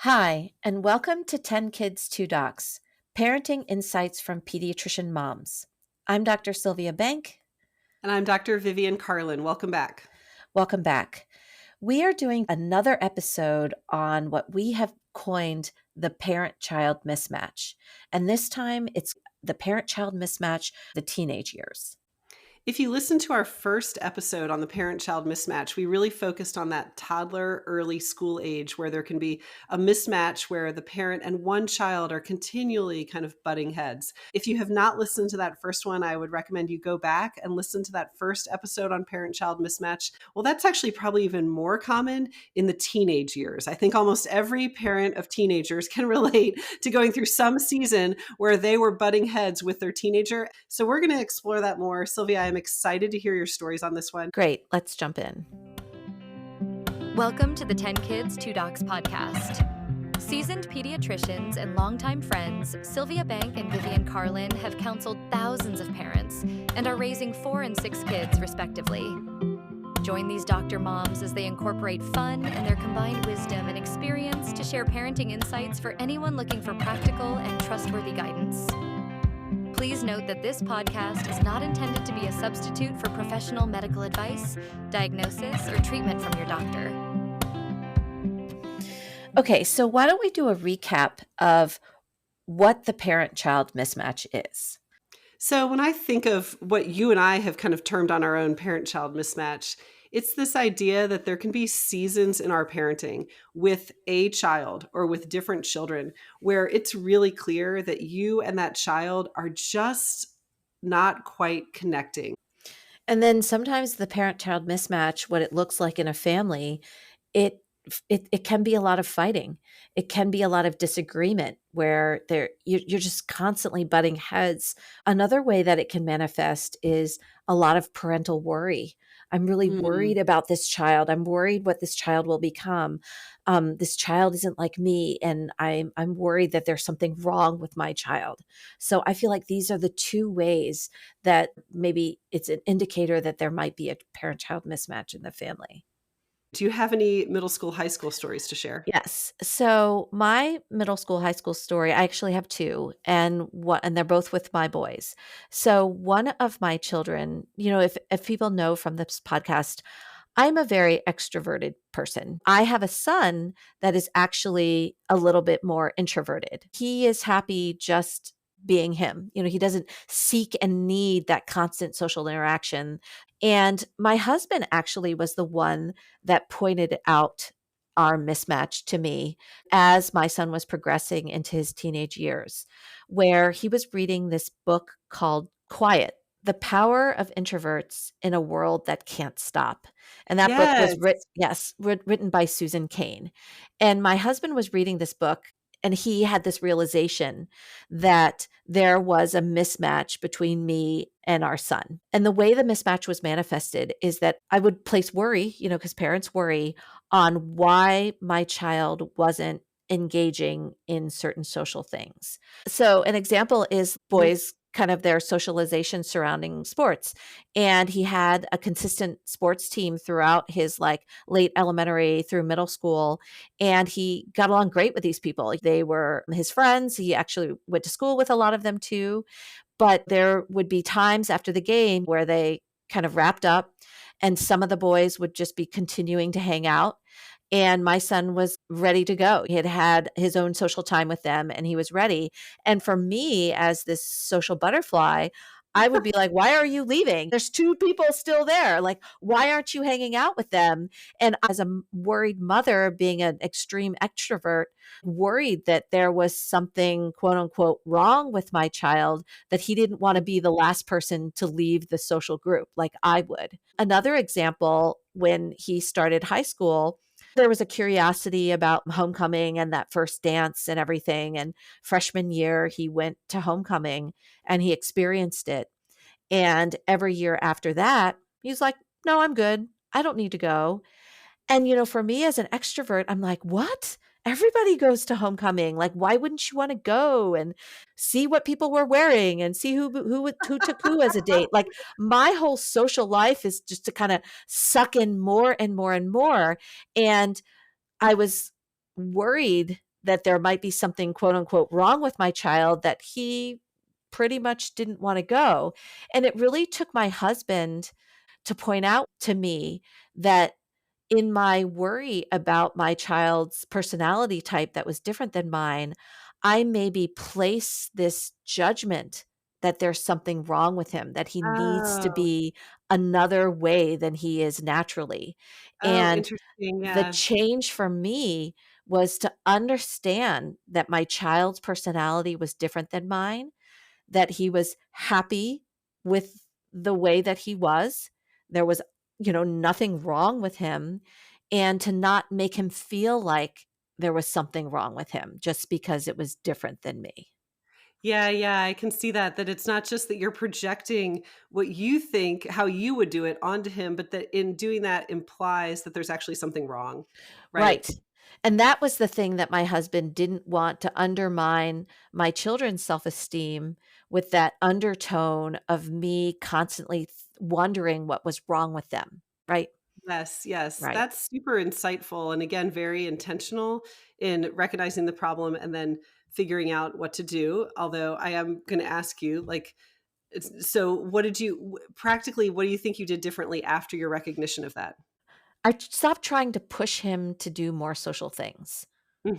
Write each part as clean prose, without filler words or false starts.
Hi, and welcome to 10 Kids, 2 Docs, Parenting Insights from Pediatrician Moms. I'm Dr. Sylvia Bank. And I'm Dr. Vivian Carlin. Welcome back. Welcome back. We are doing another episode on what we have coined the parent-child mismatch. And this time it's the parent-child mismatch, the teenage years. If you listen to our first episode on the parent-child mismatch, we really focused on that toddler early school age where there can be a mismatch where the parent and one child are continually kind of butting heads. If you have not listened to that first one, I would recommend you go back and listen to that first episode on parent-child mismatch. Well, that's actually probably even more common in the teenage years. I think almost every parent of teenagers can relate to going through some season where they were butting heads with their teenager. So we're going to explore that more. Sylvia, I'm excited to hear your stories on this one. Great, let's jump in. Welcome to the 10 Kids, 2 Docs podcast. Seasoned pediatricians and longtime friends, Sylvia Bank and Vivian Carlin have counseled thousands of parents and are raising 4 and 6 kids, respectively. Join these doctor moms as they incorporate fun and their combined wisdom and experience to share parenting insights for anyone looking for practical and trustworthy guidance. Please note that this podcast is not intended to be a substitute for professional medical advice, diagnosis, or treatment from your doctor. Okay, so why don't we do a recap of what the parent-child mismatch is? So when I think of what you and I have kind of termed on our own parent-child mismatch, it's this idea that there can be seasons in our parenting with a child or with different children where it's really clear that you and that child are just not quite connecting. And then sometimes the parent-child mismatch, what it looks like in a family, it can be a lot of fighting. It can be a lot of disagreement where you're just constantly butting heads. Another way that it can manifest is a lot of parental worry. I'm really worried about this child. I'm worried what this child will become. This child isn't like me, and I'm worried that there's something wrong with my child. So I feel like these are the two ways that maybe it's an indicator that there might be a parent-child mismatch in the family. Do you have any middle school, high school stories to share? Yes. So my middle school, high school story, I actually have two, and they're both with my boys. So one of my children, if people know from this podcast, I'm a very extroverted person. I have a son that is actually a little bit more introverted. He is happy just being him. He doesn't seek and need that constant social interaction. And my husband actually was the one that pointed out our mismatch to me as my son was progressing into his teenage years, where he was reading this book called Quiet: The Power of Introverts in a World That Can't Stop. And that book was written by Susan Cain. And my husband was reading this book, and he had this realization that there was a mismatch between me and our son. And the way the mismatch was manifested is that I would place worry, because parents worry, on why my child wasn't engaging in certain social things. So an example is boys kind of their socialization surrounding sports. And he had a consistent sports team throughout his late elementary through middle school. And he got along great with these people. They were his friends. He actually went to school with a lot of them too. But there would be times after the game where they kind of wrapped up and some of the boys would just be continuing to hang out. And my son was ready to go. He had had his own social time with them and he was ready. And for me, as this social butterfly, I would be like, why are you leaving? There's 2 people still there. Like, why aren't you hanging out with them? And as a worried mother, being an extreme extrovert, worried that there was something, quote unquote, wrong with my child, that he didn't want to be the last person to leave the social group like I would. Another example, when he started high school, there was a curiosity about homecoming and that first dance and everything. And freshman year, he went to homecoming and he experienced it. And every year after that, he's like, no, I'm good. I don't need to go. And, for me as an extrovert, I'm like, what? Everybody goes to homecoming. Like, why wouldn't you want to go and see what people were wearing and see who took who as a date? Like, my whole social life is just to kind of suck in more and more and more. And I was worried that there might be something quote unquote wrong with my child, that he pretty much didn't want to go. And it really took my husband to point out to me that in my worry about my child's personality type that was different than mine, I maybe place this judgment that there's something wrong with him, that he needs to Oh. be another way than he is naturally. Oh, And interesting, the yeah. change for me was to understand that my child's personality was different than mine, that he was happy with the way that he was. There was, nothing wrong with him, and to not make him feel like there was something wrong with him just because it was different than me. Yeah, yeah, I can see that it's not just that you're projecting what you think, how you would do it onto him, but that in doing that implies that there's actually something wrong, right? Right. And that was the thing that my husband didn't want to undermine my children's self-esteem with that undertone of me constantly wondering what was wrong with them. Right. Yes, yes. Right. That's super insightful and again, very intentional in recognizing the problem and then figuring out what to do. Although I am going to ask you, like, so what did you practically, what do you think you did differently after your recognition of that? I stopped trying to push him to do more social things.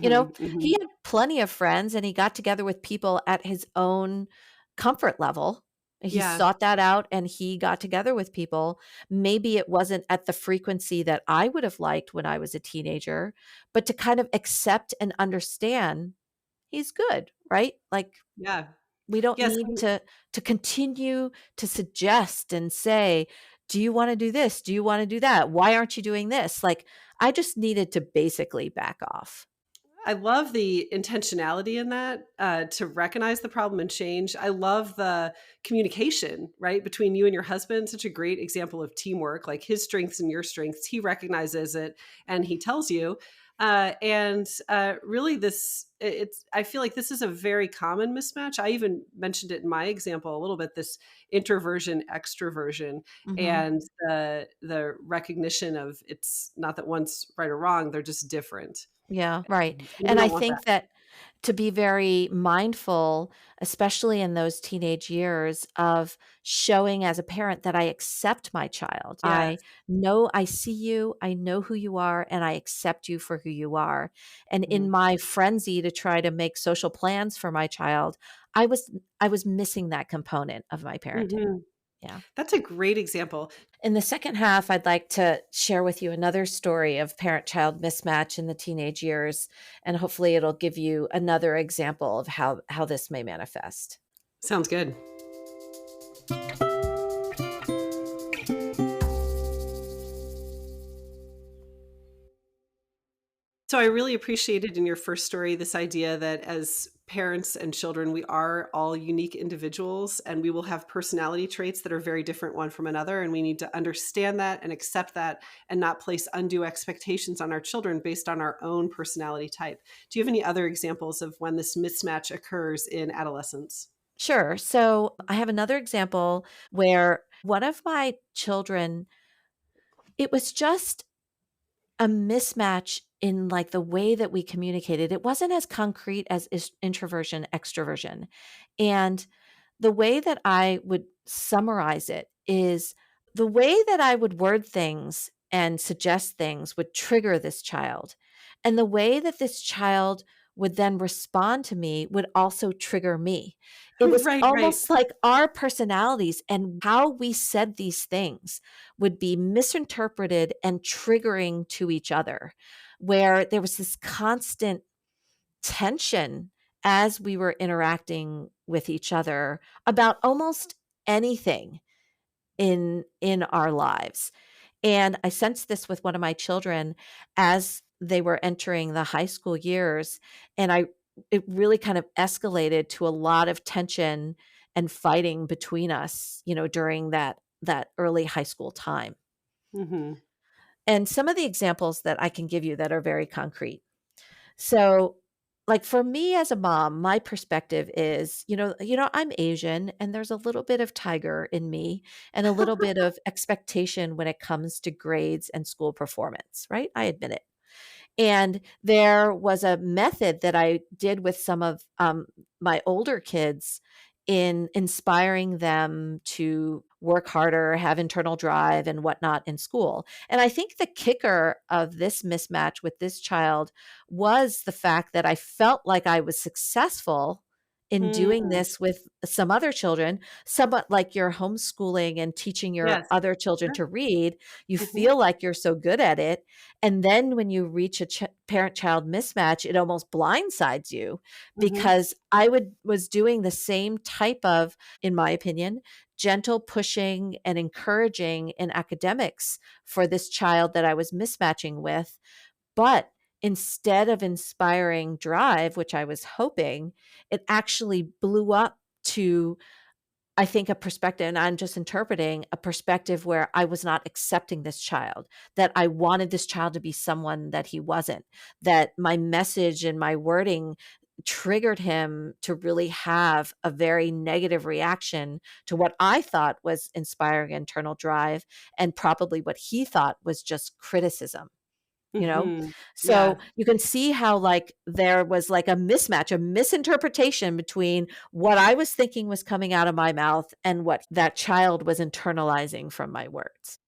You know, Mhm, he mhm. had plenty of friends and he got together with people at his own comfort level. He Yeah. sought that out and he got together with people. Maybe it wasn't at the frequency that I would have liked when I was a teenager, but to kind of accept and understand he's good, right? Like, Yeah. we don't Yes. need to continue to suggest and say, "Do you wanna do this? Do you wanna do that? Why aren't you doing this?" Like, I just needed to basically back off. I love the intentionality in that, to recognize the problem and change. I love the communication, right, between you and your husband. Such a great example of teamwork, like his strengths and your strengths. He recognizes it and he tells you. Really, it's. I feel like this is a very common mismatch. I even mentioned it in my example a little bit. This introversion, extroversion, Mhm. and the recognition of it's not that one's right or wrong. They're just different. Yeah, right, We and I don't want that. think that to be very mindful, especially in those teenage years, of showing as a parent that I accept my child. Yes. I know I see you, I know who you are, and I accept you for who you are, and in Mhm. my frenzy to try to make social plans for my child, I was missing that component of my parenting. Mhm. Yeah. That's a great example. In the second half, I'd like to share with you another story of parent child mismatch in the teenage years, and hopefully it'll give you another example of how this may manifest. Sounds good. So I really appreciated in your first story this idea that as parents and children, we are all unique individuals and we will have personality traits that are very different one from another. And we need to understand that and accept that and not place undue expectations on our children based on our own personality type. Do you have any other examples of when this mismatch occurs in adolescence? Sure. So I have another example where one of my children, it was just a mismatch in like the way that we communicated. It wasn't as concrete as introversion, extroversion. And the way that I would summarize it is the way that I would word things and suggest things would trigger this child. And the way that this child would then respond to me would also trigger me. It was Right, right. almost like our personalities and how we said these things would be misinterpreted and triggering to each other, where there was this constant tension as we were interacting with each other about almost anything in our lives. And I sensed this with one of my children as they were entering the high school years, and I it really kind of escalated to a lot of tension and fighting between us, during that early high school time. Mhm. And some of the examples that I can give you that are very concrete. So, like for me as a mom, my perspective is, I'm Asian and there's a little bit of tiger in me and a little bit of expectation when it comes to grades and school performance, right? I admit it. And there was a method that I did with some of my older kids in inspiring them to work harder, have internal drive, and whatnot in school. And I think the kicker of this mismatch with this child was the fact that I felt like I was successful in doing Mm, this with some other children, somewhat like you're homeschooling and teaching your yes. other children Sure. to read. You Mhm, feel like you're so good at it. And then when you reach a parent-child mismatch, it almost blindsides you mhm, because was doing the same type of, in my opinion, gentle pushing and encouraging in academics for this child that I was mismatching with. But instead of inspiring drive, which I was hoping, it actually blew up to, I think, a perspective, and I'm just interpreting a perspective where I was not accepting this child, that I wanted this child to be someone that he wasn't, that my message and my wording triggered him to really have a very negative reaction to what I thought was inspiring internal drive and probably what he thought was just criticism, you know? mhm. Yeah. So, you can see how, like, there was, like, a mismatch, a misinterpretation between what I was thinking was coming out of my mouth and what that child was internalizing from my words.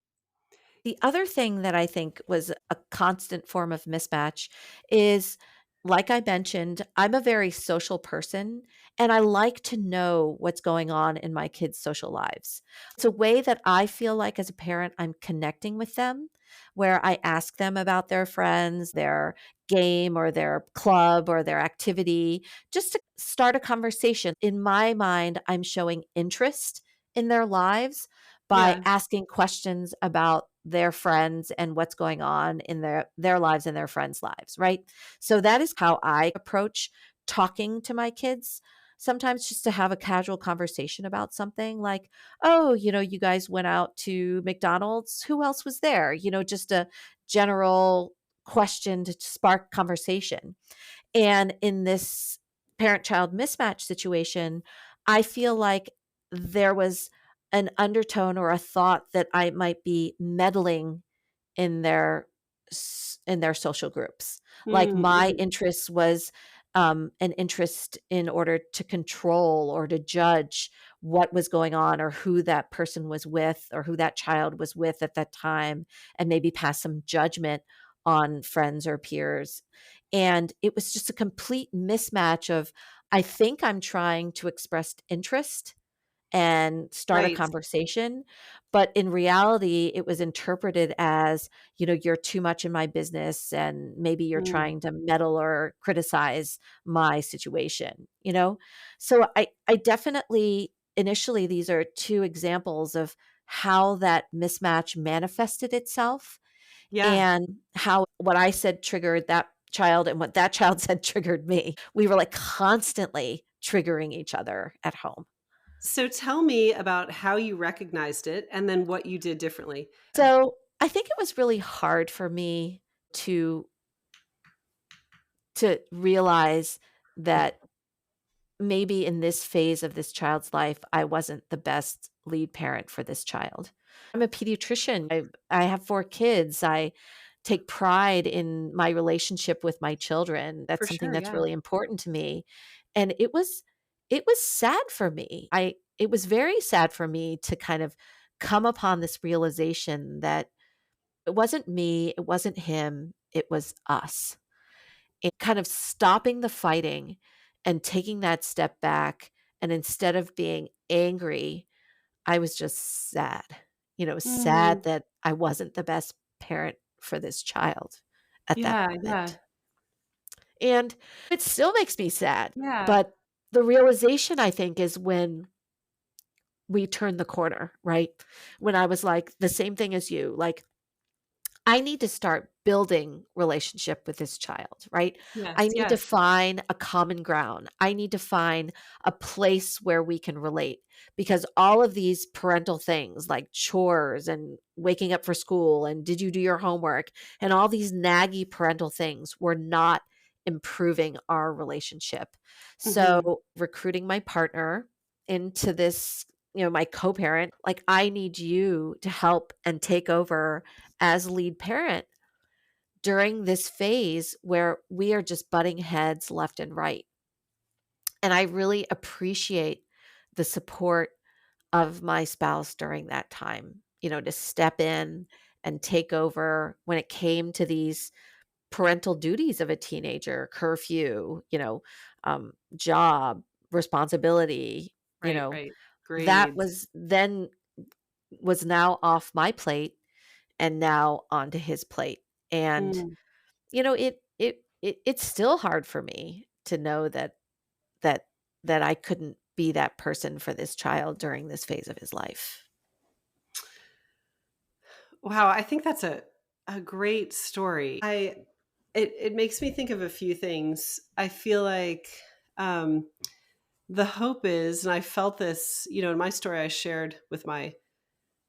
The other thing that I think was a constant form of mismatch is, like I mentioned, I'm a very social person and I like to know what's going on in my kids' social lives. It's a way that I feel like as a parent, I'm connecting with them, where I ask them about their friends, their game or their club or their activity, just to start a conversation. In my mind, I'm showing interest in their lives by Yeah. asking questions about their friends and what's going on in their lives and their friends' lives, right? So that is how I approach talking to my kids. Sometimes just to have a casual conversation about something like, "Oh, you guys went out to McDonald's. Who else was there?" Just a general question to spark conversation. And in this parent-child mismatch situation, I feel like there was an undertone or a thought that I might be meddling in their social groups. Like, Mm, my mhm, interest was, an interest in order to control or to judge what was going on or who that person was with or who that child was with at that time, and maybe pass some judgment on friends or peers. And it was just a complete mismatch of, I think I'm trying to express interest and start a right. conversation. But in reality, it was interpreted as, you're too much in my business and maybe you're Mm, trying to meddle or criticize my situation. So I definitely initially these are two examples of how that mismatch manifested itself yeah. and how what I said triggered that child and what that child said triggered me. We were like constantly triggering each other at home. So tell me about how you recognized it and then what you did differently. So, I think it was really hard for me to realize that maybe in this phase of this child's life, I wasn't the best lead parent for this child. I'm a pediatrician. I have 4 kids. I take pride in my relationship with my children. That's For something sure, that's yeah. really important to me. And it was sad for me. I It was very sad for me to kind of come upon this realization that it wasn't me, it wasn't him, it was us. It kind of stopping the fighting and taking that step back, and instead of being angry, I was just sad. Sad Mhm. that I wasn't the best parent for this child at that Yeah, yeah, moment. And it still makes me sad, yeah. but the realization, I think, is when we turned the corner, right? When I was like the same thing as you, like, I need to start building relationship with this child, right? I Yes, need to yes. find a common ground. I need to find a place where we can relate because all of these parental things like chores and waking up for school and did you do your homework and all these naggy parental things were not improving our relationship. Mhm. So, recruiting my partner into this, my co-parent, like, I need you to help and take over as lead parent during this phase where we are just butting heads left and right. And I really appreciate the support of my spouse during that time, to step in and take over when it came to these parental duties of a teenager, curfew, job, responsibility, Right, right. that Grades. was now off my plate and now onto his plate. And, Mm. it's still hard for me to know that that I couldn't be that person for this child during this phase of his life. Wow, I think that's a great story. It makes me think of a few things. I feel like um, the hope is, and I felt this, in my story I shared with my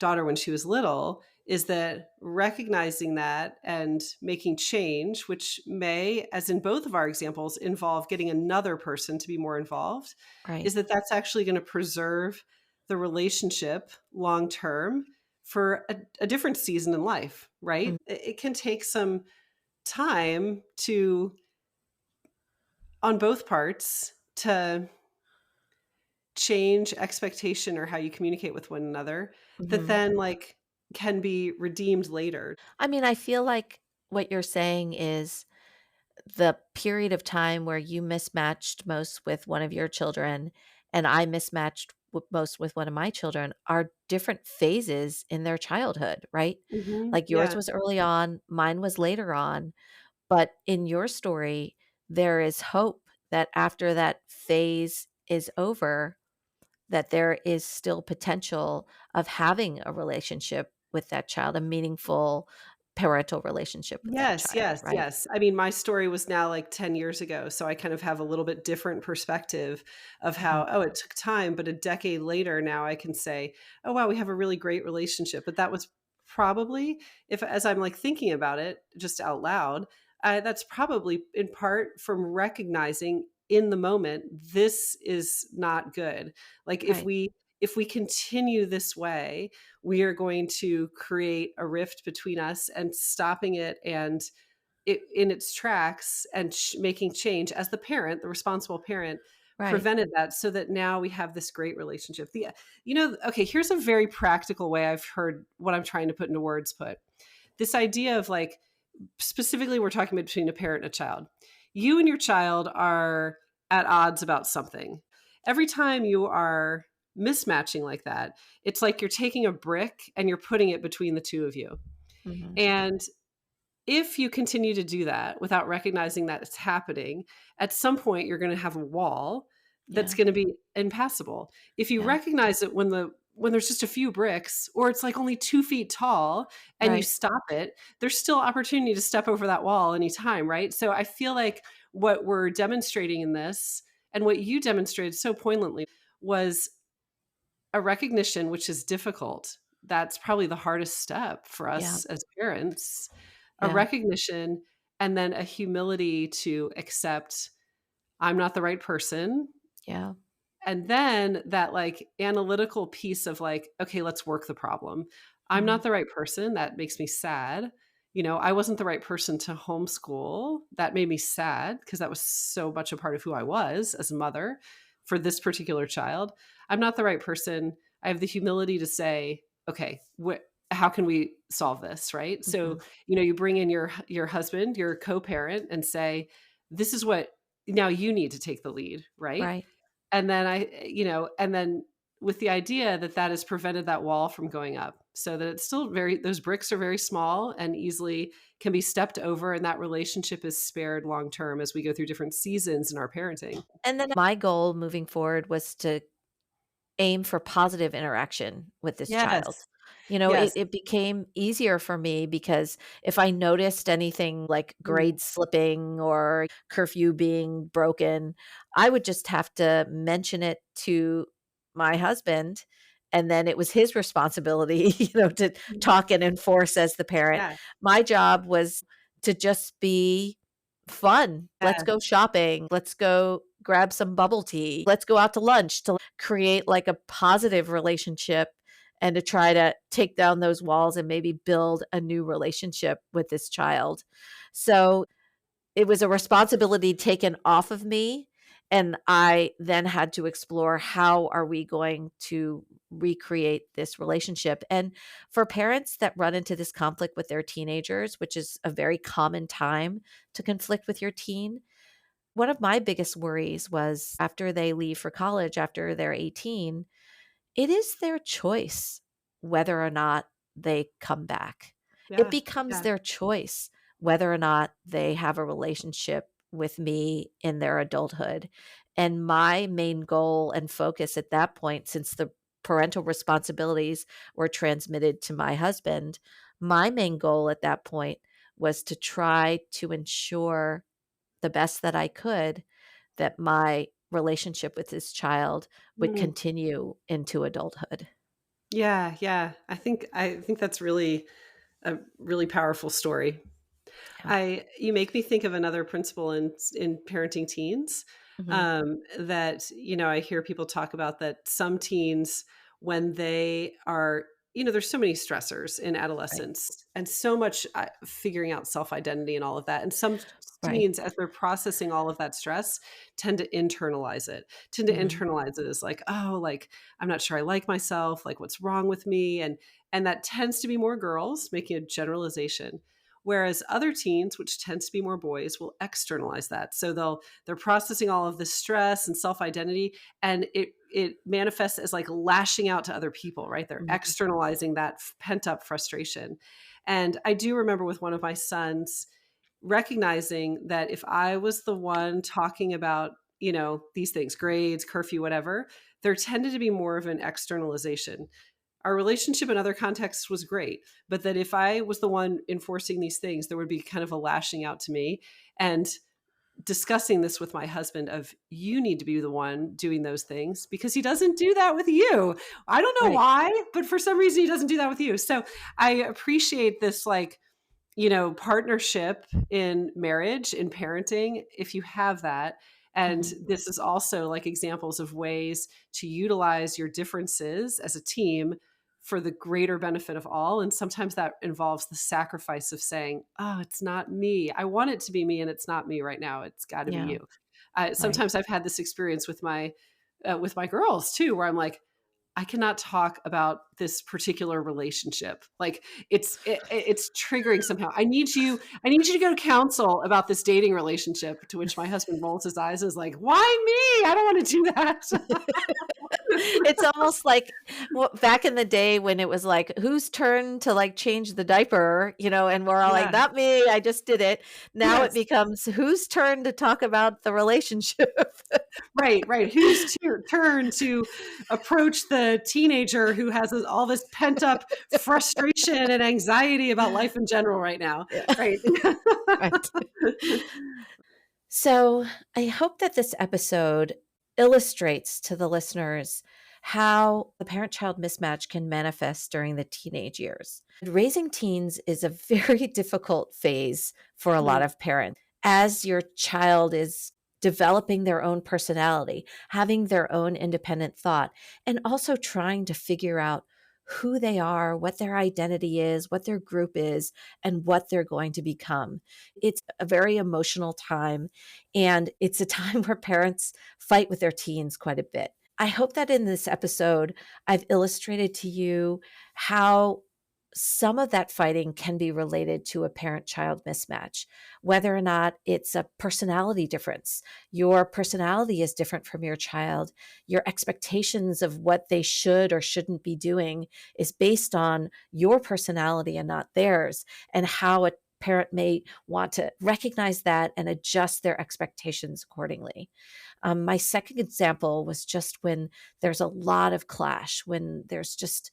daughter when she was little, is that recognizing that and making change, which may, as in both of our examples, involve getting another person to be more involved, Right. is that that's actually going to preserve the relationship long term for a different season in life, Mm. right? It can take some time to, on both parts, to change expectation or how you communicate with one another that Mhm. then can be redeemed later. I mean, I feel like what you're saying is the period of time where you mismatched most with one of your children and I mismatched most with one of my children are different phases in their childhood, right? Like yours Yeah. was early on, mine was later on. But in your story, there is hope that after that phase is over, that there is still potential of having a relationship with that child, a meaningful parental relationship with that Yes, child, yes, right? yes. I mean, my story was now 10 years ago, so I kind of have a little bit different perspective of Mhm. how, oh, it took time, but a decade later now I can say, oh, wow, we have a really great relationship. But that was probably, if as I'm thinking about it just out loud, that's probably in part from recognizing in the moment this is not good. Like Right, if we continue this way, we are going to create a rift between us, and stopping it and it in its tracks and making change as the parent, the responsible parent, right. prevented that, so that now we have this great relationship. Okay, here's a very practical way I've heard what I'm trying to put into words. Put this idea of specifically, we're talking between a parent and a child. You and your child are at odds about something. Every time you are mismatching like that, it's like you're taking a brick and you're putting it between the two of you. Mhm. And if you continue to do that without recognizing that it's happening, at some point you're going to have a wall that's Yeah, going to be impassable. If you yeah. recognize it when there's just a few bricks, or it's only 2 feet tall, and you Right. stop it, there's still opportunity to step over that wall anytime, right? So I feel like what we're demonstrating in this, and what you demonstrated so poignantly, was a recognition, which is difficult. That's probably the hardest step for Yeah, us as parents, a yeah, recognition, and then a humility to accept I'm not the right person. yeah. And then that analytical piece of okay, let's work the problem. I'm Mhm. not the right person. That makes me sad. I wasn't the right person to homeschool. That made me sad because that was so much a part of who I was as a mother for this particular child. I'm not the right person. I have the humility to say, okay, how can we solve this? Right. So, Mhm. you bring in your husband, your co-parent, and say, this is what now you need to take the lead. Right. Right. And then and then with the idea that that has prevented that wall from going up, so that it's still those bricks are very small and easily can be stepped over, and that relationship is spared long term as we go through different seasons in our parenting. And then my goal moving forward was to aim for positive interaction with this child. Yes. It Yes. it became easier for me because if I noticed anything like Mm. grades slipping or curfew being broken, I would just have to mention it to my husband, and then it was his responsibility, to Mhm. talk and enforce as the parent. Yeah. My job was to just be fun. Let's Yes. go shopping. Let's go grab some bubble tea. Let's go out to lunch to create like a positive relationship and to try to take down those walls and maybe build a new relationship with this child. So it was a responsibility taken off of me, and I then had to explore how are we going to recreate this relationship. And for parents that run into this conflict with their teenagers, which is a very common time to conflict with your teen, one of my biggest worries was after they leave for college, after they're 18, it is their choice whether or not they come back. It Yeah. becomes Yeah. their choice whether or not they have a relationship with me in their adulthood. And my main goal and focus at that point, since the parental responsibilities were transmitted to my husband, my main goal at that point was to try to ensure the best that I could that my relationship with this child would Mm. continue into adulthood. Yeah. Yeah. I think that's really a really powerful story. Yeah. You make me think of another principle in parenting teens, Mhm. that, I hear people talk about that some teens, when they are, there's so many stressors in Right. adolescence and so much figuring out self-identity and all of that. And some Right. teens, as they're processing all of that stress, tend to Mhm. internalize it as like, oh, like, I'm not sure I like myself, like what's wrong with me? And that tends to be more girls, making a generalization. Whereas other teens, which tends to be more boys, will externalize that. So they're processing all of this stress and self-identity, and it manifests as like lashing out to other people, right? They're Mhm. externalizing that pent-up frustration. And I do remember with one of my sons recognizing that if I was the one talking about, these things, grades, curfew, whatever, there tended to be more of an externalization. Our relationship in other contexts was great, but that if I was the one enforcing these things, there would be kind of a lashing out to me. And discussing this with my husband of, you need to be the one doing those things because he doesn't do that with you. I don't know Right. why, but for some reason he doesn't do that with you. So I appreciate this, like, partnership in marriage, in parenting, if you have that. And Mhm. this is also like examples of ways to utilize your differences as a team for the greater benefit of all. And sometimes that involves the sacrifice of saying, oh, it's not me. I want it to be me, and it's not me right now. It's got to be Yeah. you. Right. Sometimes I've had this experience with my girls too, where I'm like, I cannot talk about this particular relationship. Like it's triggering somehow. I need you to go to counsel about this dating relationship, to which my husband rolls his eyes and is like, "Why me? I don't want to do that." It's almost like back in the day when it was like, whose turn to like change the diaper, and we're all like, Yeah. not me, I just did it. Now it Yes. becomes whose turn to talk about the relationship. Right, right. Whose turn to approach the teenager who has all this pent up frustration and anxiety about life in general right now, Yeah. right? Right. So I hope that this episode illustrates to the listeners how the parent child mismatch can manifest during the teenage years. Raising teens is a very difficult phase for a lot Mm. of parents. As your child is developing their own personality, having their own independent thought, and also trying to figure out who they are, what their identity is, what their group is, and what they're going to become. It's a very emotional time, and it's a time where parents fight with their teens quite a bit. I hope that in this episode, I've illustrated to you how some of that fighting can be related to a parent child mismatch, whether or not it's a personality difference. Your personality is different from your child. Your expectations of what they should or shouldn't be doing is based on your personality and not theirs, and how a parent may want to recognize that and adjust their expectations accordingly. My second example was just when there's a lot of clash, when there's just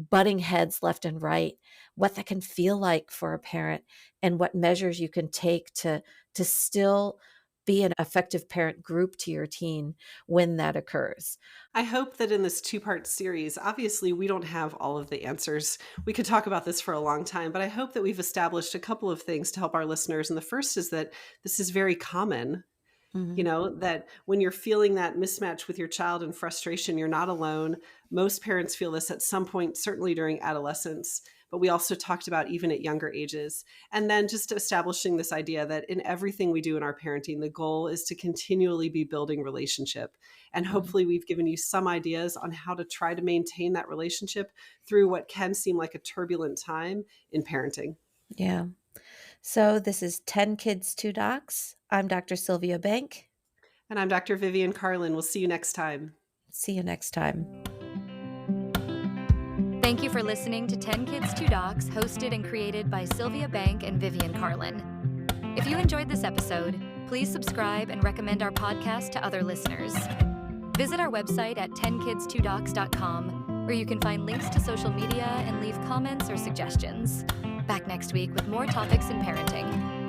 butting heads left and right, what that can feel like for a parent, and what measures you can take to still be an effective parent group to your teen when that occurs. I hope that in this two-part series, obviously we don't have all of the answers. We could talk about this for a long time, but I hope that we've established a couple of things to help our listeners. And the first is that this is very common. Mhm. That when you're feeling that mismatch with your child and frustration, you're not alone. Most parents feel this at some point, certainly during adolescence, but we also talked about even at younger ages. And then just establishing this idea that in everything we do in our parenting, the goal is to continually be building relationship. And Mhm. hopefully, we've given you some ideas on how to try to maintain that relationship through what can seem like a turbulent time in parenting. Yeah. So this is 10 Kids, 2 Docs. I'm Dr. Sylvia Bank. And I'm Dr. Vivian Carlin. We'll see you next time. See you next time. Thank you for listening to 10 Kids, 2 Docs, hosted and created by Sylvia Bank and Vivian Carlin. If you enjoyed this episode, please subscribe and recommend our podcast to other listeners. Visit our website at 10kids2docs.com, where you can find links to social media and leave comments or suggestions. Back next week with more topics in parenting.